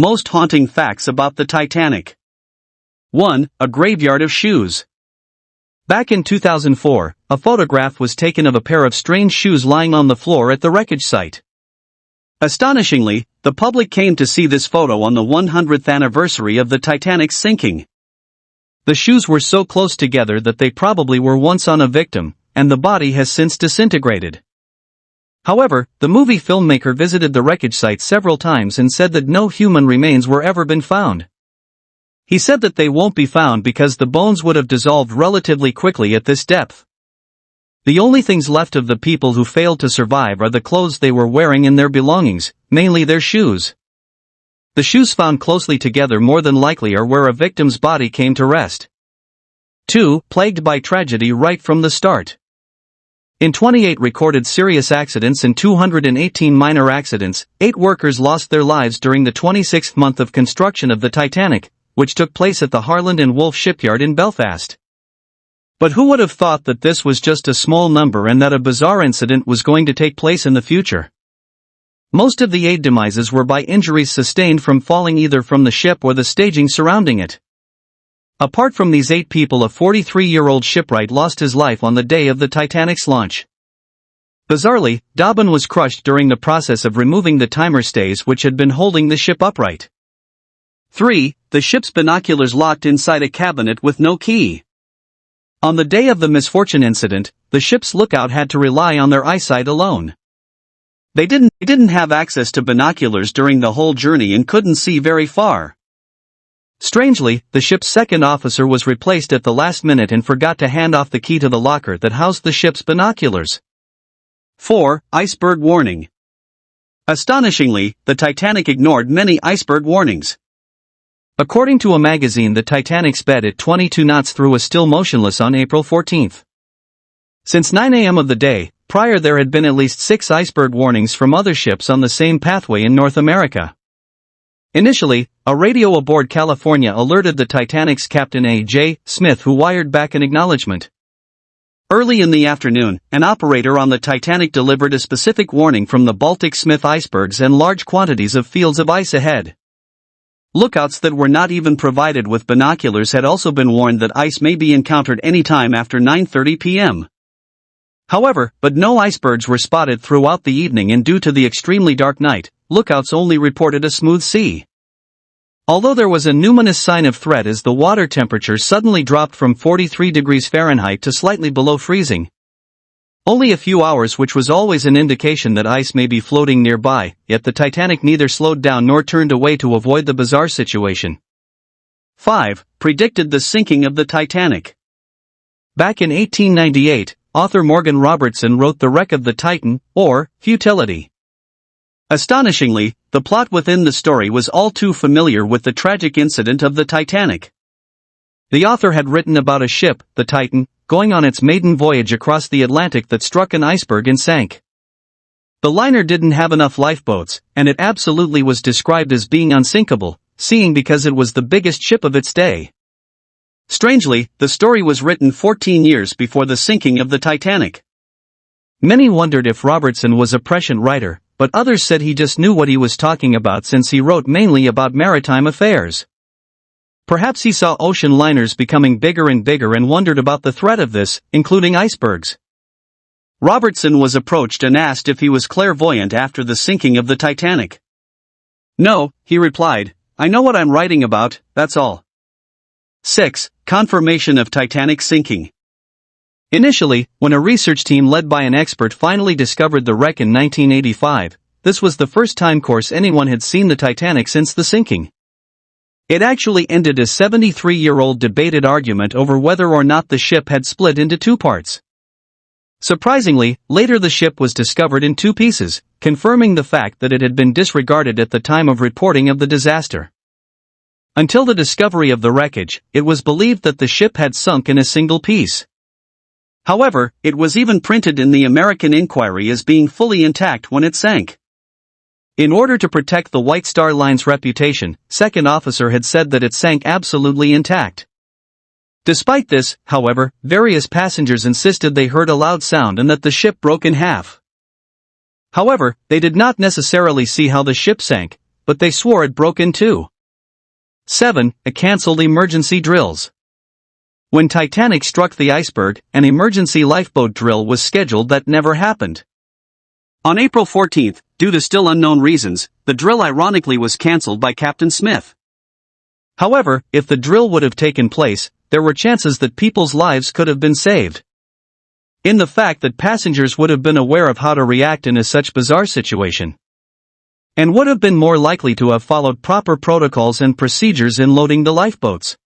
Most haunting facts about the Titanic. 1. A graveyard of shoes. Back in 2004, a photograph was taken of a pair of strange shoes lying on the floor at the wreckage site. Astonishingly, the public came to see this photo on the 100th anniversary of the Titanic's sinking. The shoes were so close together that they probably were once on a victim, and the body has since disintegrated. However, the movie filmmaker visited the wreckage site several times and said that no human remains were ever been found. He said that they won't be found because the bones would have dissolved relatively quickly at this depth. The only things left of the people who failed to survive are the clothes they were wearing and their belongings, mainly their shoes. The shoes found closely together more than likely are where a victim's body came to rest. 2. Plagued by tragedy right from the start. In 28 recorded serious accidents and 218 minor accidents, 8 workers lost their lives during the 26th month of construction of the Titanic, which took place at the Harland and Wolff shipyard in Belfast. But who would have thought that this was just a small number and that a bizarre incident was going to take place in the future? Most of the 8 demises were by injuries sustained from falling either from the ship or the staging surrounding it. Apart from these 8 people, a 43-year-old shipwright lost his life on the day of the Titanic's launch. Bizarrely, Dobbin was crushed during the process of removing the timer stays which had been holding the ship upright. 3. The ship's binoculars locked inside a cabinet with no key. On the day of the misfortune incident, the ship's lookout had to rely on their eyesight alone. They didn't have access to binoculars during the whole journey and couldn't see very far. Strangely, the ship's second officer was replaced at the last minute and forgot to hand off the key to the locker that housed the ship's binoculars. 4. Iceberg warning. Astonishingly, the Titanic ignored many iceberg warnings. According to a magazine, the Titanic sped at 22 knots through a still motionless on April 14. Since 9 a.m. of the day prior, there had been at least 6 iceberg warnings from other ships on the same pathway in North America. Initially, a radio aboard California alerted the Titanic's Captain A.J. Smith, who wired back an acknowledgement. Early in the afternoon, an operator on the Titanic delivered a specific warning from the Baltic Smith icebergs and large quantities of fields of ice ahead. Lookouts that were not even provided with binoculars had also been warned that ice may be encountered anytime after 9:30 p.m. However, no icebergs were spotted throughout the evening, and due to the extremely dark night, lookouts only reported a smooth sea. Although there was a numinous sign of threat as the water temperature suddenly dropped from 43 degrees Fahrenheit to slightly below freezing. Only a few hours, which was always an indication that ice may be floating nearby, yet the Titanic neither slowed down nor turned away to avoid the bizarre situation. 5. Predicted the sinking of the Titanic. Back in 1898, author Morgan Robertson wrote The Wreck of the Titan, or Futility. Astonishingly, the plot within the story was all too familiar with the tragic incident of the Titanic. The author had written about a ship, the Titan, going on its maiden voyage across the Atlantic that struck an iceberg and sank. The liner didn't have enough lifeboats, and it absolutely was described as being unsinkable, seeing because it was the biggest ship of its day. Strangely, the story was written 14 years before the sinking of the Titanic. Many wondered if Robertson was a prescient writer, but others said he just knew what he was talking about since he wrote mainly about maritime affairs. Perhaps he saw ocean liners becoming bigger and bigger and wondered about the threat of this, including icebergs. Robertson was approached and asked if he was clairvoyant after the sinking of the Titanic. "No," he replied, "I know what I'm writing about, that's all." 6. Confirmation of Titanic sinking. Initially, when a research team led by an expert finally discovered the wreck in 1985, this was the first time course anyone had seen the Titanic since the sinking. It actually ended a 73-year-old debated argument over whether or not the ship had split into 2 parts. Surprisingly, later the ship was discovered in 2 pieces, confirming the fact that it had been disregarded at the time of reporting of the disaster. Until the discovery of the wreckage, it was believed that the ship had sunk in a single piece. However, it was even printed in the American Inquiry as being fully intact when it sank. In order to protect the White Star Line's reputation, second officer had said that it sank absolutely intact. Despite this, however, various passengers insisted they heard a loud sound and that the ship broke in half. However, they did not necessarily see how the ship sank, but they swore it broke in two. 7. A cancelled emergency drills. When Titanic struck the iceberg, an emergency lifeboat drill was scheduled that never happened. On April 14, due to still unknown reasons, the drill ironically was cancelled by Captain Smith. However, if the drill would have taken place, there were chances that people's lives could have been saved. In the fact that passengers would have been aware of how to react in a such bizarre situation, and would have been more likely to have followed proper protocols and procedures in loading the lifeboats.